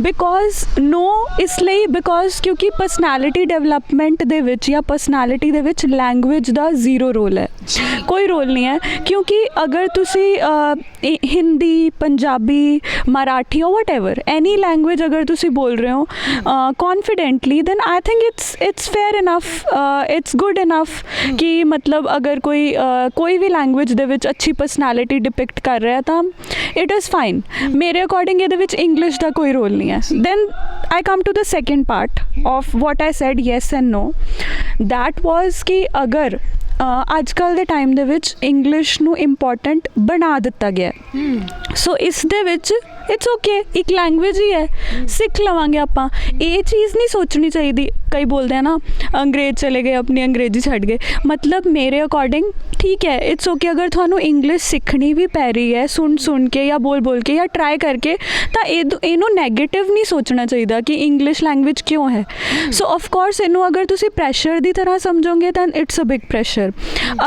because no ਇਸ ਲਈ because ਕਿਉਂਕਿ ਪਰਸਨੈਲਿਟੀ ਡਿਵੈਲਪਮੈਂਟ ਦੇ ਵਿੱਚ ਜਾਂ ਪਰਸਨੈਲਿਟੀ ਦੇ ਵਿੱਚ ਲੈਂਗੁਏਜ ਦਾ ਜ਼ੀਰੋ ਰੋਲ ਹੈ, ਕੋਈ ਰੋਲ ਨਹੀਂ ਹੈ। ਕਿਉਂਕਿ ਅਗਰ ਤੁਸੀਂ Hindi, Punjabi, Marathi or whatever any language ਅਗਰ ਤੁਸੀਂ ਬੋਲ ਰਹੇ ਹੋ confidently, then I think it's fair enough, it's good enough कि मतलब अगर कोई भी लैंग्वेज ਦੇ ਵਿੱਚ ਅੱਛੀ ਪਰਸਨੈਲਿਟੀ ਡਿਪਿਕਟ ਕਰ ਰਿਹਾ ਤਾਂ ਇਟ ਇਜ਼ ਫਾਈਨ ਮੇਰੇ ਅਕੋਰਡਿੰਗ ਇਹਦੇ ਵਿੱਚ ਇੰਗਲਿਸ਼ ਦਾ ਕੋਈ ਰੋਲ ਨਹੀਂ ਹੈ then I come to the second part of what I said yes and no that was ਕਿ ਅਗਰ ਅੱਜ ਕੱਲ੍ਹ ਦੇ ਟਾਈਮ ਦੇ ਵਿੱਚ ਇੰਗਲਿਸ਼ ਨੂੰ ਇੰਪੋਰਟੈਂਟ ਬਣਾ ਦਿੱਤਾ ਗਿਆ ਸੋ ਇਸ ਦੇ ਵਿੱਚ ਇਟਸ ਓਕੇ ਇੱਕ ਲੈਂਗੁਏਜ ਹੀ ਹੈ ਸਿੱਖ ਲਵਾਂਗੇ ਆਪਾਂ ਇਹ ਚੀਜ਼ ਨਹੀਂ ਸੋਚਣੀ ਚਾਹੀਦੀ ਕਈ ਬੋਲਦੇ ਆ ਨਾ ਅੰਗਰੇਜ਼ ਚਲੇ ਗਏ ਆਪਣੀ ਅੰਗਰੇਜ਼ੀ ਛੱਡ ਗਏ ਮਤਲਬ ਮੇਰੇ ਅਕੋਰਡਿੰਗ ਠੀਕ ਹੈ ਇਟਸ ਓਕੇ ਅਗਰ ਤੁਹਾਨੂੰ ਇੰਗਲਿਸ਼ ਸਿੱਖਣੀ ਵੀ ਪੈ ਰਹੀ ਹੈ ਸੁਣ ਕੇ ਜਾਂ ਬੋਲ ਕੇ ਜਾਂ ਟਰਾਈ ਕਰਕੇ ਤਾਂ ਇਹਨੂੰ ਨੈਗੇਟਿਵ ਨਹੀਂ ਸੋਚਣਾ ਚਾਹੀਦਾ ਕਿ ਇੰਗਲਿਸ਼ ਲੈਂਗੁਏਜ ਕਿਉਂ ਹੈ ਸੋ ਆਫ ਕੋਰਸ ਇਹਨੂੰ ਅਗਰ ਤੁਸੀਂ ਪ੍ਰੈਸ਼ਰ ਦੀ ਤਰ੍ਹਾਂ ਸਮਝੋਗੇ ਤਾਂ ਇਟਸ ਅ ਬਿਗ ਪ੍ਰੈਸ਼ਰ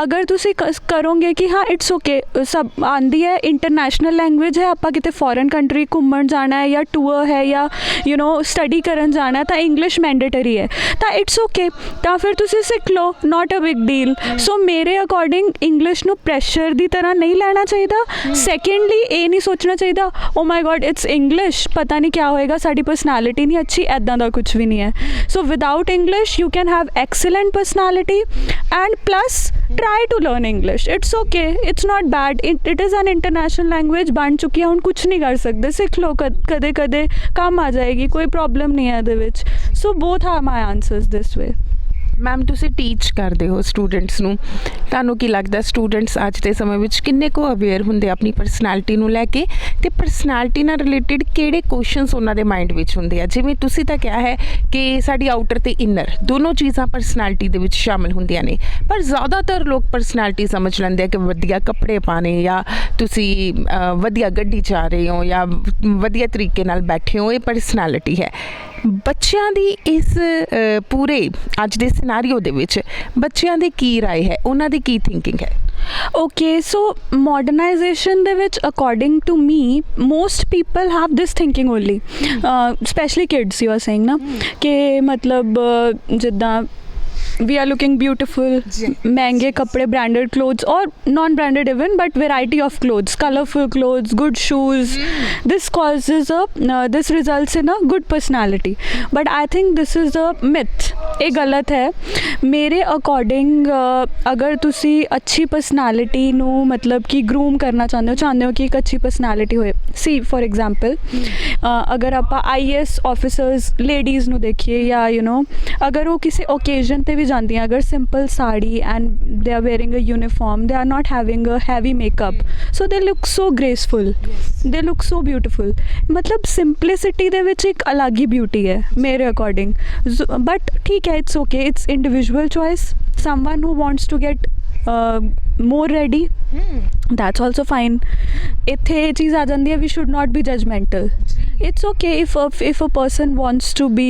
ਅਗਰ ਤੁਸੀਂ ਕਰੋਗੇ ਕਿ ਹਾਂ ਇਟਸ ਓਕੇ ਸਭ ਆਉਂਦੀ ਹੈ ਇੰਟਰਨੈਸ਼ਨਲ ਲੈਂਗੁਏਜ ਹੈ ਆਪਾਂ ਕਿਤੇ ਫੋਰਨ ਕੰਟਰੀ ਘੁੰਮਣ ਜਾਣਾ ਹੈ ਜਾਂ ਟੂਰ ਹੈ ਜਾਂ ਯੂ ਨੋ ਸਟੱਡੀ ਕਰਨ ਜਾਣਾ ਤਾਂ ਇੰਗਲਿਸ਼ ਮੈਂਡੇਟਰੀ ਹੈ ਤਾਂ ਇਟਸ ਓਕੇ ਤਾਂ ਫਿਰ ਤੁਸੀਂ ਸਿੱਖ ਲਓ ਨਾਟ ਅ ਬਿਗ ਡੀਲ ਸੋ ਮੇਰੇ ਅਕੋਰਡਿੰਗ ਇੰਗਲਿਸ਼ ਨੂੰ ਪ੍ਰੈਸ਼ਰ ਦੀ ਤਰ੍ਹਾਂ ਨਹੀਂ ਲੈਣਾ ਚਾਹੀਦਾ ਸੈਕੰਡਲੀ ਇਹ ਨਹੀਂ ਸੋਚਣਾ ਚਾਹੀਦਾ ਓ ਮਾਈ ਗॉड ਇਟਸ ਇੰਗਲਿਸ਼ ਪਤਾ ਨਹੀਂ ਕਿਆ ਹੋਏਗਾ ਸਾਡੀ ਪਰਸਨੈਲਿਟੀ ਨਹੀਂ ਅੱਛੀ ਇੱਦਾਂ ਦਾ ਕੁਝ ਵੀ ਨਹੀਂ ਹੈ so without English you can have excellent personality and plus try to learn English it's okay it's not bad it is an international language ਬਣ ਚੁੱਕੀ ਹੈ ਹੁਣ ਕੁਛ ਨਹੀਂ ਕਰ ਸਕਦੇ ਸਿੱਖ ਲਓ ਕਦੇ ਕੰਮ ਆ ਜਾਏਗੀ ਕੋਈ ਪ੍ਰੋਬਲਮ ਨਹੀਂ ਹੈ ਇਹਦੇ ਵਿੱਚ ਸੋ both are my answers this way ma'am ਤੁਸੀਂ ਟੀਚ ਕਰਦੇ ਹੋ ਸਟੂਡੈਂਟਸ ਨੂੰ ਤੁਹਾਨੂੰ ਕੀ ਲੱਗਦਾ ਸਟੂਡੈਂਟਸ ਅੱਜ ਦੇ ਸਮੇਂ ਵਿੱਚ ਕਿੰਨੇ ਕੁ ਅਵੇਅਰ ਹੁੰਦੇ ਆਪਣੀ ਪਰਸਨੈਲਿਟੀ ਨੂੰ ਲੈ ਕੇ ਅਤੇ ਪਰਸਨੈਲਿਟੀ ਨਾਲ ਰਿਲੇਟਿਡ ਕਿਹੜੇ ਕੁਐਸਚਨਸ ਉਹਨਾਂ ਦੇ ਮਾਈਂਡ ਵਿੱਚ ਹੁੰਦੇ ਆ ਜਿਵੇਂ ਤੁਸੀਂ ਤਾਂ ਕਿਹਾ ਹੈ ਕਿ ਸਾਡੀ ਆਊਟਰ ਅਤੇ ਇਨਰ ਦੋਨੋਂ ਚੀਜ਼ਾਂ ਪਰਸਨੈਲਿਟੀ ਦੇ ਵਿੱਚ ਸ਼ਾਮਿਲ ਹੁੰਦੀਆਂ ਨੇ ਪਰ ਜ਼ਿਆਦਾਤਰ ਲੋਕ ਪਰਸਨੈਲਿਟੀ ਸਮਝ ਲੈਂਦੇ ਆ ਕਿ ਵਧੀਆ ਕੱਪੜੇ ਪਾਣੇ ਜਾਂ ਤੁਸੀਂ ਵਧੀਆ ਗੱਡੀ 'ਚ ਆ ਰਹੇ ਹੋ ਜਾਂ ਵਧੀਆ ਤਰੀਕੇ ਨਾਲ ਬੈਠੇ ਹੋ ਇਹ ਪਰਸਨੈਲਿਟੀ ਹੈ ਬੱਚਿਆਂ ਦੀ ਇਸ ਪੂਰੇ ਅੱਜ ਦੇ ਸਿਨਾਰੀਓ ਦੇ ਵਿੱਚ ਬੱਚਿਆਂ ਦੀ ਕੀ ਰਾਏ ਹੈ ਉਹਨਾਂ ਦੀ ਕੀ ਥਿੰਕਿੰਗ ਹੈ ਓਕੇ ਸੋ ਮੋਡਰਨਾਈਜੇਸ਼ਨ ਦੇ ਵਿੱਚ according to me most people have this thinking only specially kids you are saying ਨਾ ਕਿ ਮਤਲਬ ਜਿੱਦਾਂ we are looking beautiful महंगे कपड़े branded clothes or non branded even but variety of clothes colorful clothes good shoes this causes this results in a good personality but I think this is a myth ਇਹ ਗਲਤ ਹੈ ਮੇਰੇ according ਅਗਰ ਤੁਸੀਂ ਅੱਛੀ personality ਨੂੰ ਮਤਲਬ ਕਿ ਗਰੂਮ ਕਰਨਾ ਚਾਹੁੰਦੇ ਹੋ ਕਿ ਇੱਕ ਅੱਛੀ ਪਰਸਨੈਲਿਟੀ ਹੋਏ ਸੀ ਫੋਰ ਐਗਜ਼ਾਮਪਲ ਅਗਰ ਆਪਾਂ IAS ਆਫਿਸਰਸ ਲੇਡੀਜ਼ ਨੂੰ ਦੇਖੀਏ ਜਾਂ ਯੂ ਨੋ ਅਗਰ ਉਹ ਕਿਸੇ ਓਕੇਜ਼ਨ 'ਤੇ ਵੀ ਜਾਂਦੀਆਂ ਅਗਰ simple sari and they are wearing a uniform they are not having a heavy makeup so they look so graceful they look so beautiful ਮਤਲਬ ਸਿੰਪਲਿਸਿਟੀ ਦੇ ਵਿੱਚ ਇੱਕ ਅਲੱਗ ਹੀ ਬਿਊਟੀ ਹੈ ਮੇਰੇ ਅਕੋਰਡਿੰਗ ਬਟ ਠੀਕ ਹੈ it's okay it's individual choice someone who wants to get more ready that's also fine ਇੱਥੇ ਇਹ ਚੀਜ਼ ਆ ਜਾਂਦੀ ਹੈ we should not be judgmental it's okay if a person wants to be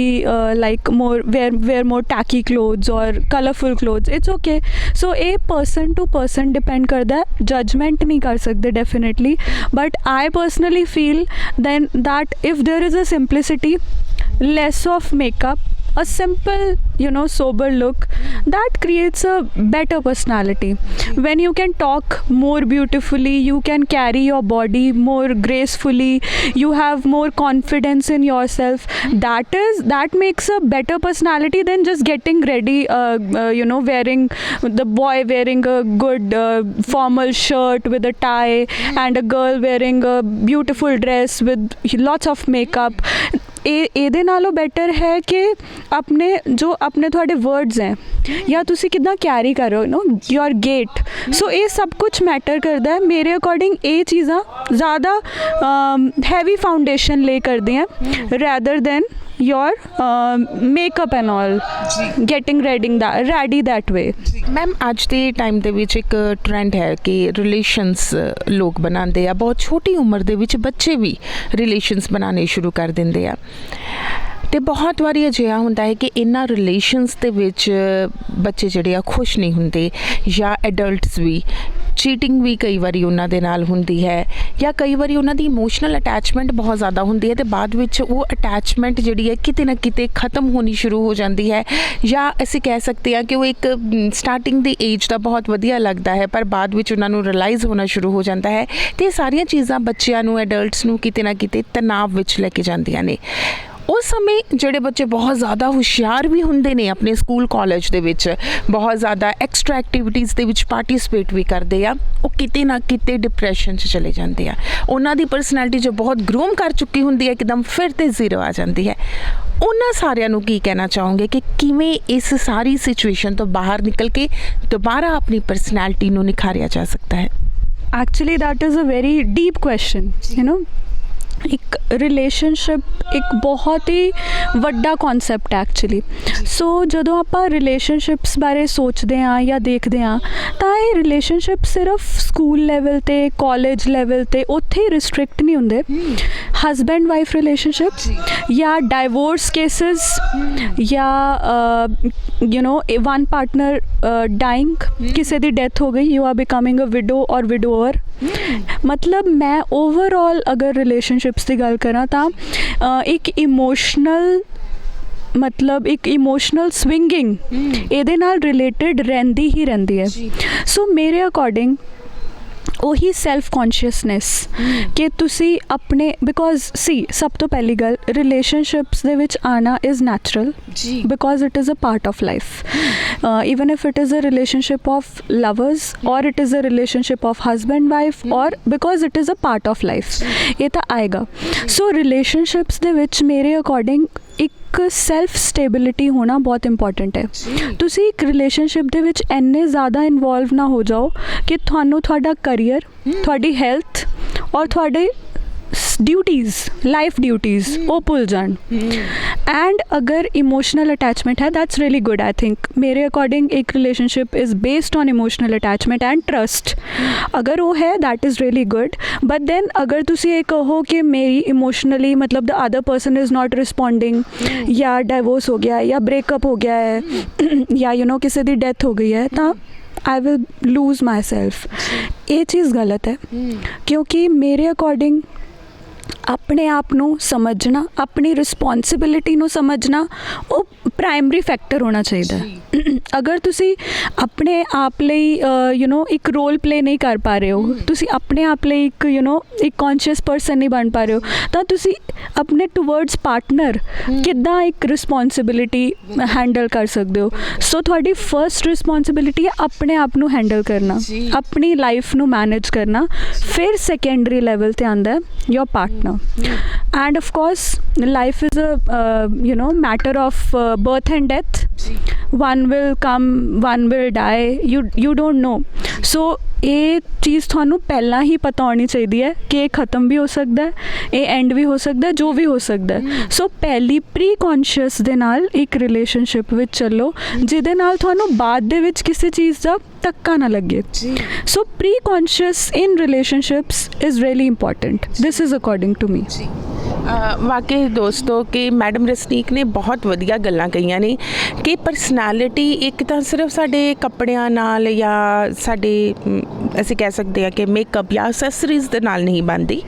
like more wear more tacky clothes or colorful clothes it's okay so ਇਹ person to person depend ਕਰਦਾ ਹੈ judgment ਨਹੀਂ ਕਰ ਸਕਦੇ definitely but I personally feel then that if there is a simplicity less of makeup a simple you know sober look that creates a better personality when you can talk more beautifully you can carry your body more gracefully you have more confidence in yourself that makes a better personality than just getting ready you know wearing the boy wearing a good formal shirt with a tie and a girl wearing a beautiful dress with lots of makeup ਇਹਦੇ ਨਾਲੋਂ better ਹੈ ਕਿ ਆਪਣੇ ਤੁਹਾਡੇ words ਹੈ ਜਾਂ ਤੁਸੀਂ ਕਿੱਦਾਂ ਕੈਰੀ ਕਰ ਰਹੇ ਹੋ ਨੋ ਯੂਰ ਗੇਟ ਸੋ ਇਹ ਸਭ ਕੁਝ ਮੈਟਰ ਕਰਦਾ ਹੈ ਮੇਰੇ ਅਕੋਰਡਿੰਗ ਇਹ ਚੀਜ਼ਾਂ ਜ਼ਿਆਦਾ ਹੈਵੀ ਫਾਊਂਡੇਸ਼ਨ ਲੇ ਕਰਦੀਆਂ rather than your makeup and all getting ready that way ma'am ਅੱਜ ਦੇ ਟਾਈਮ ਦੇ ਵਿੱਚ ਇੱਕ ਟ੍ਰੈਂਡ ਹੈ ਕਿ ਰਿਲੇਸ਼ਨਸ ਲੋਕ ਬਣਾਉਂਦੇ ਆ ਬਹੁਤ ਛੋਟੀ ਉਮਰ ਦੇ ਵਿੱਚ ਬੱਚੇ ਵੀ ਰਿਲੇਸ਼ਨਸ ਬਣਾਉਣੇ ਸ਼ੁਰੂ ਕਰ ਦਿੰਦੇ ਆ ਅਤੇ ਬਹੁਤ ਵਾਰੀ ਅਜਿਹਾ ਹੁੰਦਾ ਹੈ ਕਿ ਇਹਨਾਂ ਰਿਲੇਸ਼ਨਸ ਦੇ ਵਿੱਚ ਬੱਚੇ ਜਿਹੜੇ ਆ ਖੁਸ਼ ਨਹੀਂ ਹੁੰਦੇ ਜਾਂ ਐਡਲਟਸ ਵੀ ਚੀਟਿੰਗ ਵੀ ਕਈ ਵਾਰੀ ਉਹਨਾਂ ਦੇ ਨਾਲ ਹੁੰਦੀ ਹੈ ਜਾਂ ਕਈ ਵਾਰੀ ਉਹਨਾਂ ਦੀ ਇਮੋਸ਼ਨਲ ਅਟੈਚਮੈਂਟ ਬਹੁਤ ਜ਼ਿਆਦਾ ਹੁੰਦੀ ਹੈ ਅਤੇ ਬਾਅਦ ਵਿੱਚ ਉਹ ਅਟੈਚਮੈਂਟ ਜਿਹੜੀ ਹੈ ਕਿਤੇ ਨਾ ਕਿਤੇ ਖਤਮ ਹੋਣੀ ਸ਼ੁਰੂ ਹੋ ਜਾਂਦੀ ਹੈ ਜਾਂ ਅਸੀਂ ਕਹਿ ਸਕਦੇ ਹਾਂ ਕਿ ਉਹ ਇੱਕ ਸਟਾਰਟਿੰਗ ਦੀ ਏਜ ਦਾ ਬਹੁਤ ਵਧੀਆ ਲੱਗਦਾ ਹੈ ਪਰ ਬਾਅਦ ਵਿੱਚ ਉਹਨਾਂ ਨੂੰ ਰਿਅਲਾਈਜ਼ ਹੋਣਾ ਸ਼ੁਰੂ ਹੋ ਜਾਂਦਾ ਹੈ ਅਤੇ ਇਹ ਸਾਰੀਆਂ ਚੀਜ਼ਾਂ ਬੱਚਿਆਂ ਨੂੰ ਐਡਲਟਸ ਨੂੰ ਕਿਤੇ ਨਾ ਕਿਤੇ ਤਣਾਅ ਵਿੱਚ ਲੈ ਕੇ ਜਾਂਦੀਆਂ ਨੇ ਉਸ ਸਮੇਂ ਜਿਹੜੇ ਬੱਚੇ ਬਹੁਤ ਜ਼ਿਆਦਾ ਹੁਸ਼ਿਆਰ ਵੀ ਹੁੰਦੇ ਨੇ ਆਪਣੇ ਸਕੂਲ ਕਾਲਜ ਦੇ ਵਿੱਚ, ਬਹੁਤ ਜ਼ਿਆਦਾ ਐਕਸਟਰਾ ਐਕਟੀਵਿਟੀਜ਼ ਦੇ ਵਿੱਚ ਪਾਰਟਿਸਿਪੇਟ ਵੀ ਕਰਦੇ ਆ, ਉਹ ਕਿਤੇ ਨਾ ਕਿਤੇ ਡਿਪਰੈਸ਼ਨ 'ਚ ਚਲੇ ਜਾਂਦੇ ਆ। ਉਹਨਾਂ ਦੀ ਪਰਸਨੈਲਿਟੀ ਜੋ ਬਹੁਤ ਗਰੂਮ ਕਰ ਚੁੱਕੀ ਹੁੰਦੀ ਹੈ ਇੱਕਦਮ ਫਿਰ ਤੇ ਜ਼ੀਰੋ ਆ ਜਾਂਦੀ ਹੈ। ਉਹਨਾਂ ਸਾਰਿਆਂ ਨੂੰ ਕੀ ਕਹਿਣਾ ਚਾਹੋਗੇ ਕਿ ਕਿਵੇਂ ਇਸ ਸਾਰੀ ਸਿਚੁਏਸ਼ਨ ਤੋਂ ਬਾਹਰ ਨਿਕਲ ਕੇ ਦੁਬਾਰਾ ਆਪਣੀ ਪਰਸਨੈਲਿਟੀ ਨੂੰ ਨਿਖਾਰਿਆ ਜਾ ਸਕਦਾ ਹੈ? Actually that is a very deep question, you know। ਇੱਕ ਰਿਲੇਸ਼ਨਸ਼ਿਪ ਇੱਕ ਬਹੁਤ ਹੀ ਵੱਡਾ ਕਨਸੈਪਟ ਹੈ ਐਕਚੁਅਲੀ। ਸੋ ਜਦੋਂ ਆਪਾਂ ਰਿਲੇਸ਼ਨਸ਼ਿਪਸ ਬਾਰੇ ਸੋਚਦੇ ਹਾਂ ਜਾਂ ਦੇਖਦੇ ਹਾਂ ਤਾਂ ਇਹ ਰਿਲੇਸ਼ਨਸ਼ਿਪ ਸਿਰਫ ਸਕੂਲ ਲੈਵਲ 'ਤੇ ਕਾਲਜ ਲੈਵਲ 'ਤੇ ਉੱਥੇ ਹੀ ਰਿਸਟ੍ਰਿਕਟ ਨਹੀਂ ਹੁੰਦੇ। ਹਸਬੈਂਡ ਵਾਈਫ ਰਿਲੇਸ਼ਨਸ਼ਿਪ ਜਾਂ ਡਾਈਵੋਰਸ ਕੇਸਿਸ ਜਾਂ you know one partner dying, ਕਿਸੇ ਦੀ ਡੈਥ ਹੋ ਗਈ, you are becoming a widow or widower. ਮਤਲਬ ਮੈਂ ਓਵਰਆਲ ਅਗਰ ਰਿਲੇਸ਼ਨਸ਼ਿਪਸ ਦੀ ਗੱਲ ਕਰਾਂ ਤਾਂ ਇੱਕ ਇਮੋਸ਼ਨਲ ਮਤਲਬ ਇੱਕ ਇਮੋਸ਼ਨਲ ਸਵਿੰਗਿੰਗ ਇਹਦੇ ਨਾਲ ਰਿਲੇਟਡ ਰਹਿੰਦੀ ਹੀ ਰਹਿੰਦੀ ਹੈ। ਸੋ ਮੇਰੇ ਅਕੋਰਡਿੰਗ ਉਹੀ ਸੈਲਫ ਕੌਨਸ਼ੀਅਸਨੈਸ ਕਿ ਤੁਸੀਂ ਆਪਣੇ ਬਿਕੋਜ਼ ਸੀ ਸਭ ਤੋਂ ਪਹਿਲੀ ਗੱਲ ਰਿਲੇਸ਼ਨਸ਼ਿਪਸ ਦੇ ਵਿੱਚ ਆਉਣਾ is natural because it is a part of life. even if it is a relationship of lovers or it is a relationship of husband wife or because it is a part of life, ਇਹ ਤਾਂ ਆਏਗਾ। ਸੋ relationships ਦੇ ਵਿੱਚ ਮੇਰੇ according ਇੱਕ self stability ਹੋਣਾ ਬਹੁਤ important ਹੈ। ਤੁਸੀਂ ਇੱਕ ਰਿਲੇਸ਼ਨਸ਼ਿਪ ਦੇ ਵਿੱਚ ਇੰਨੇ ਜ਼ਿਆਦਾ ਇਨਵੋਲਵ ਨਾ ਹੋ ਜਾਓ ਕਿ ਤੁਹਾਨੂੰ ਤੁਹਾਡਾ ਕਰੀਅਰ, ਤੁਹਾਡੀ ਹੈਲਥ ਔਰ ਤੁਹਾਡੇ ਡਿਊਟੀਜ਼, ਲਾਈਫ ਡਿਊਟੀਜ਼ ਉਹ ਭੁੱਲ ਜਾਣ। ਐਂਡ ਅਗਰ ਇਮੋਸ਼ਨਲ ਅਟੈਚਮੈਂਟ ਹੈ that's really good. I think ਮੇਰੇ ਅਕੋਰਡਿੰਗ ਇੱਕ relationship is based on emotional attachment and trust. ਅਗਰ ਉਹ ਹੈ that is really good. But then ਅਗਰ ਤੁਸੀਂ ਇਹ ਕਹੋ ਕਿ ਮੇਰੀ ਇਮੋਸ਼ਨਲੀ ਮਤਲਬ the other person is not responding ਜਾਂ ਡਾਈਵੋਰਸ ਹੋ ਗਿਆ ਜਾਂ ਬ੍ਰੇਕਅਪ ਹੋ ਗਿਆ ਹੈ ਜਾਂ ਯੂ ਨੋ ਕਿਸੇ ਦੀ ਡੈਥ ਹੋ ਗਈ ਹੈ ਤਾਂ I will lose myself। ਇਹ ਚੀਜ਼ ਗਲਤ ਹੈ ਕਿਉਂਕਿ ਮੇਰੇ ਅਕੋਰਡਿੰਗ ਆਪਣੇ ਆਪ ਨੂੰ ਸਮਝਣਾ, ਆਪਣੀ ਰਿਸਪੌਂਸਿਬਿਲਿਟੀ ਨੂੰ ਸਮਝਣਾ ਉਹ ਪ੍ਰਾਇਮਰੀ ਫੈਕਟਰ ਹੋਣਾ ਚਾਹੀਦਾ ਹੈ। ਅਗਰ ਤੁਸੀਂ ਆਪਣੇ ਆਪ ਲਈ ਯੂ ਨੋ ਇੱਕ ਰੋਲ ਪਲੇ ਨਹੀਂ ਕਰ ਪਾ ਰਹੇ ਹੋ, ਤੁਸੀਂ ਆਪਣੇ ਆਪ ਲਈ ਇੱਕ ਯੂ ਨੋ ਇੱਕ ਕੌਨਸ਼ੀਅਸ ਪਰਸਨ ਨਹੀਂ ਬਣ ਪਾ ਰਹੇ ਹੋ ਤਾਂ ਤੁਸੀਂ ਆਪਣੇ ਟੂਵਰਡਸ ਪਾਰਟਨਰ ਕਿੱਦਾਂ ਇੱਕ ਰਿਸਪੌਂਸਿਬਿਲਿਟੀ ਹੈਂਡਲ ਕਰ ਸਕਦੇ ਹੋ। ਸੋ ਤੁਹਾਡੀ ਫਰਸਟ ਰਿਸਪੌਂਸਿਬਿਲਿਟੀ ਹੈ ਆਪਣੇ ਆਪ ਨੂੰ ਹੈਂਡਲ ਕਰਨਾ, ਆਪਣੀ ਲਾਈਫ ਨੂੰ ਮੈਨੇਜ ਕਰਨਾ। ਫਿਰ ਸੈਕੰਡਰੀ ਲੈਵਲ 'ਤੇ ਆਉਂਦਾ ਯੋਰ partner. And of course life is a you know matter of birth and death। one will come, one will die, you don't know। so ਇਹ ਚੀਜ਼ ਤੁਹਾਨੂੰ ਪਹਿਲਾਂ ਹੀ ਪਤਾ ਹੋਣੀ ਚਾਹੀਦੀ ਹੈ ਕਿ ਇਹ ਖਤਮ ਵੀ ਹੋ ਸਕਦਾ ਹੈ, ਇਹ ਐਂਡ ਵੀ ਹੋ ਸਕਦਾ ਹੈ, ਜੋ ਵੀ ਹੋ ਸਕਦਾ ਹੈ। ਸੋ ਪਹਿਲੀ ਪ੍ਰੀ ਕੌਨਸ਼ੀਅਸ ਦੇ ਨਾਲ ਇੱਕ ਰਿਲੇਸ਼ਨਸ਼ਿਪ ਵਿੱਚ ਚੱਲੋ ਜਿਹਦੇ ਨਾਲ ਤੁਹਾਨੂੰ ਬਾਅਦ ਦੇ ਵਿੱਚ ਕਿਸੇ ਚੀਜ਼ ਦਾ ਧੱਕਾ ਨਾ ਲੱਗੇ। So pre conscious in relationships is really important. This is according to me. ਵਾਕਈ ਦੋਸਤੋ ਕਿ ਮੈਡਮ ਰਸਨੀਕ ਨੇ ਬਹੁਤ ਵਧੀਆ ਗੱਲਾਂ ਕਹੀਆਂ ਨੇ ਕਿ ਪਰਸਨੈਲਿਟੀ ਇੱਕ ਤਾਂ ਸਿਰਫ ਸਾਡੇ ਕੱਪੜਿਆਂ ਨਾਲ ਜਾਂ ਸਾਡੇ ਅਸੀਂ ਕਹਿ ਸਕਦੇ ਹਾਂ ਕਿ ਮੇਕਅਪ ਜਾਂ ਅਸੈਸਰੀਜ਼ ਦੇ ਨਾਲ ਨਹੀਂ ਬਣਦੀ।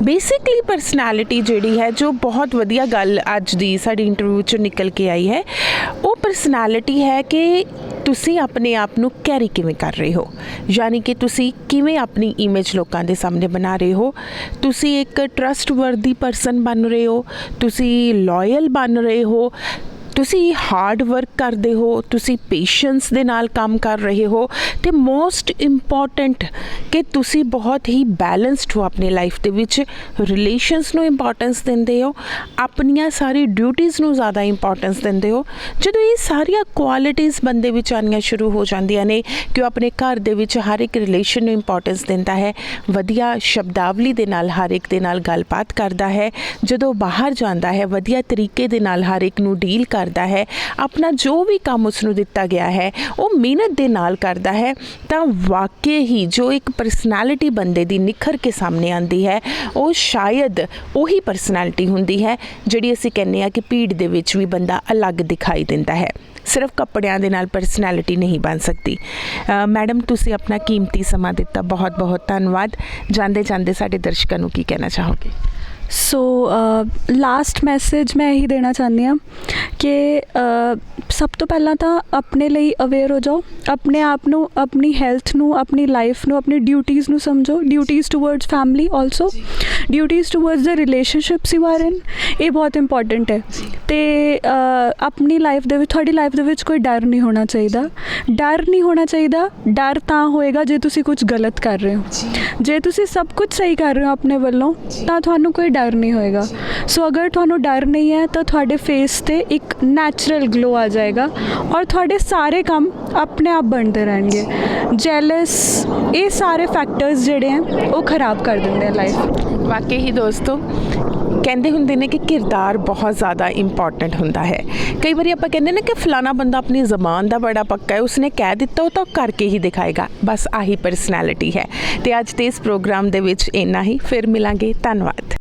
ਬੇਸਿਕਲੀ ਪਰਸਨੈਲਿਟੀ ਜਿਹੜੀ ਹੈ, ਜੋ ਬਹੁਤ ਵਧੀਆ ਗੱਲ ਅੱਜ ਦੀ ਸਾਡੀ ਇੰਟਰਵਿਊ 'ਚੋਂ ਨਿਕਲ ਕੇ ਆਈ ਹੈ, ਉਹ ਪਰਸਨੈਲਿਟੀ ਹੈ ਕਿ ਤੁਸੀਂ ਆਪਣੇ ਆਪ ਨੂੰ ਕੈਰੀ ਕਿਵੇਂ ਕਰ ਰਹੇ ਹੋ, ਯਾਨੀ ਕਿ ਤੁਸੀਂ ਕਿਵੇਂ ਆਪਣੀ ਇਮੇਜ ਲੋਕਾਂ ਦੇ ਸਾਹਮਣੇ ਬਣਾ ਰਹੇ ਹੋ। ਤੁਸੀਂ ਇੱਕ ਟਰਸਟਵਰਦੀ ਪਰਸਨ ਬਣ ਰਹੇ ਹੋ, ਤੁਸੀਂ ਲਾਇਲ ਬਣ ਰਹੇ ਹੋ, ਤੁਸੀਂ ਹਾਰਡ ਵਰਕ ਕਰਦੇ ਹੋ, ਤੁਸੀਂ ਪੇਸ਼ੈਂਸ ਦੇ ਨਾਲ ਕੰਮ ਕਰ ਰਹੇ ਹੋ ਅਤੇ ਮੋਸਟ ਇੰਪੋਰਟੈਂਟ ਕਿ ਤੁਸੀਂ ਬਹੁਤ ਹੀ ਬੈਲੈਂਸਡ ਹੋ ਆਪਣੀ ਲਾਈਫ ਦੇ ਵਿੱਚ। ਰਿਲੇਸ਼ਨਸ ਨੂੰ ਇੰਪੋਰਟੈਂਸ ਦਿੰਦੇ ਹੋ, ਆਪਣੀਆਂ ਸਾਰੀ ਡਿਊਟੀਜ਼ ਨੂੰ ਜ਼ਿਆਦਾ ਇੰਪੋਰਟੈਂਸ ਦਿੰਦੇ ਹੋ। ਜਦੋਂ ਇਹ ਸਾਰੀਆਂ ਕੁਆਲਿਟੀਜ਼ ਬੰਦੇ ਵਿੱਚ ਆਉਣੀਆਂ ਸ਼ੁਰੂ ਹੋ ਜਾਂਦੀਆਂ ਨੇ ਕਿ ਉਹ ਆਪਣੇ ਘਰ ਦੇ ਵਿੱਚ ਹਰ ਇੱਕ ਰਿਲੇਸ਼ਨ ਨੂੰ ਇੰਪੋਰਟੈਂਸ ਦਿੰਦਾ ਹੈ, ਵਧੀਆ ਸ਼ਬਦਾਵਲੀ ਦੇ ਨਾਲ ਹਰ ਇੱਕ ਦੇ ਨਾਲ ਗੱਲਬਾਤ ਕਰਦਾ ਹੈ, ਜਦੋਂ ਬਾਹਰ ਜਾਂਦਾ ਹੈ ਵਧੀਆ ਤਰੀਕੇ ਦੇ ਨਾਲ ਹਰ ਇੱਕ ਨੂੰ ਡੀਲ ਕਰਦਾ ਹੈ, ਆਪਣਾ ਜੋ ਵੀ ਕੰਮ ਉਸ ਨੂੰ ਦਿੱਤਾ ਗਿਆ ਹੈ ਉਹ ਮਿਹਨਤ ਦੇ ਨਾਲ ਕਰਦਾ ਹੈ, ਤਾਂ ਵਾਕਈ ਹੀ ਜੋ ਇੱਕ ਪਰਸਨੈਲਿਟੀ ਬੰਦੇ ਦੀ ਨਿਖਰ ਕੇ ਸਾਹਮਣੇ ਆਉਂਦੀ ਹੈ ਉਹ ਸ਼ਾਇਦ ਉਹੀ ਪਰਸਨੈਲਿਟੀ ਹੁੰਦੀ ਹੈ ਜਿਹੜੀ ਅਸੀਂ ਕਹਿੰਦੇ ਹਾਂ ਕਿ ਭੀੜ ਦੇ ਵਿੱਚ ਵੀ ਬੰਦਾ ਅਲੱਗ ਦਿਖਾਈ ਦਿੰਦਾ ਹੈ। ਸਿਰਫ ਕੱਪੜਿਆਂ ਦੇ ਨਾਲ ਪਰਸਨੈਲਿਟੀ ਨਹੀਂ ਬਣ ਸਕਦੀ। ਮੈਡਮ ਤੁਸੀਂ ਆਪਣਾ ਕੀਮਤੀ ਸਮਾਂ ਦਿੱਤਾ, ਬਹੁਤ ਬਹੁਤ ਧੰਨਵਾਦ। ਜਾਂਦੇ ਜਾਂਦੇ ਸਾਡੇ ਦਰਸ਼ਕਾਂ ਨੂੰ ਕੀ ਕਹਿਣਾ ਚਾਹੋਗੇ? ਸੋ ਲਾਸਟ ਮੈਸੇਜ ਮੈਂ ਇਹੀ ਦੇਣਾ ਚਾਹੁੰਦੀ ਹਾਂ ਕਿ ਸਭ ਤੋਂ ਪਹਿਲਾਂ ਤਾਂ ਆਪਣੇ ਲਈ ਅਵੇਅਰ ਹੋ ਜਾਓ, ਆਪਣੇ ਆਪ ਨੂੰ, ਆਪਣੀ ਹੈਲਥ ਨੂੰ, ਆਪਣੀ ਲਾਈਫ ਨੂੰ, ਆਪਣੀ ਡਿਊਟੀਜ਼ ਨੂੰ ਸਮਝੋ, duties towards family also, duties towards the relationships you are in, ਇਹ ਬਹੁਤ ਇੰਪੋਰਟੈਂਟ ਹੈ। ਅਤੇ ਆਪਣੀ ਲਾਈਫ ਦੇ ਵਿੱਚ, ਤੁਹਾਡੀ ਲਾਈਫ ਦੇ ਵਿੱਚ ਕੋਈ ਡਰ ਨਹੀਂ ਹੋਣਾ ਚਾਹੀਦਾ, ਡਰ ਨਹੀਂ ਹੋਣਾ ਚਾਹੀਦਾ। ਡਰ ਤਾਂ ਹੋਏਗਾ ਜੇ ਤੁਸੀਂ ਕੁਝ ਗਲਤ ਕਰ ਰਹੇ ਹੋ, ਜੇ ਤੁਸੀਂ ਸਭ ਕੁਝ ਸਹੀ ਕਰ ਰਹੇ ਹੋ ਆਪਣੇ ਵੱਲੋਂ ਤਾਂ ਤੁਹਾਨੂੰ ਕੋਈ ਡਰ ਨਹੀਂ ਹੋਏਗਾ। ਸੋ ਅਗਰ ਤੁਹਾਨੂੰ ਡਰ ਨਹੀਂ ਹੈ ਤਾਂ ਤੁਹਾਡੇ ਫੇਸ 'ਤੇ ਇੱਕ ਨੈਚੁਰਲ ਗਲੋ ਆ ਜਾਏਗਾ ਔਰ ਤੁਹਾਡੇ ਸਾਰੇ ਕੰਮ ਆਪਣੇ ਆਪ ਬਣਦੇ ਰਹਿਣਗੇ। ਜੈਲਸ, ਇਹ ਸਾਰੇ ਫੈਕਟਰਸ ਜਿਹੜੇ ਹੈ ਉਹ ਖਰਾਬ ਕਰ ਦਿੰਦੇ ਆ ਲਾਈਫ। ਵਾਕਈ ਹੀ ਦੋਸਤੋ, ਕਹਿੰਦੇ ਹੁੰਦੇ ਨੇ ਕਿ ਕਿਰਦਾਰ ਬਹੁਤ ਜ਼ਿਆਦਾ ਇੰਪੋਰਟੈਂਟ ਹੁੰਦਾ ਹੈ। ਕਈ ਵਾਰੀ ਆਪਾਂ ਕਹਿੰਦੇ ਨੇ ਕਿ ਫਲਾਣਾ ਬੰਦਾ ਆਪਣੀ ਜ਼ਬਾਨ ਦਾ ਬੜਾ ਪੱਕਾ ਹੈ, ਉਸਨੇ ਕਹਿ ਦਿੱਤਾ ਉਹ ਤਾਂ ਕਰਕੇ ਹੀ ਦਿਖਾਏਗਾ। ਬਸ ਆਹੀ ਪਰਸਨੈਲਿਟੀ ਹੈ। ਤੇ ਅੱਜ ਦੇ ਇਸ ਪ੍ਰੋਗਰਾਮ ਦੇ ਵਿੱਚ ਇੰਨਾ ਹੀ, ਫਿਰ ਮਿਲਾਂਗੇ। ਧੰਨਵਾਦ।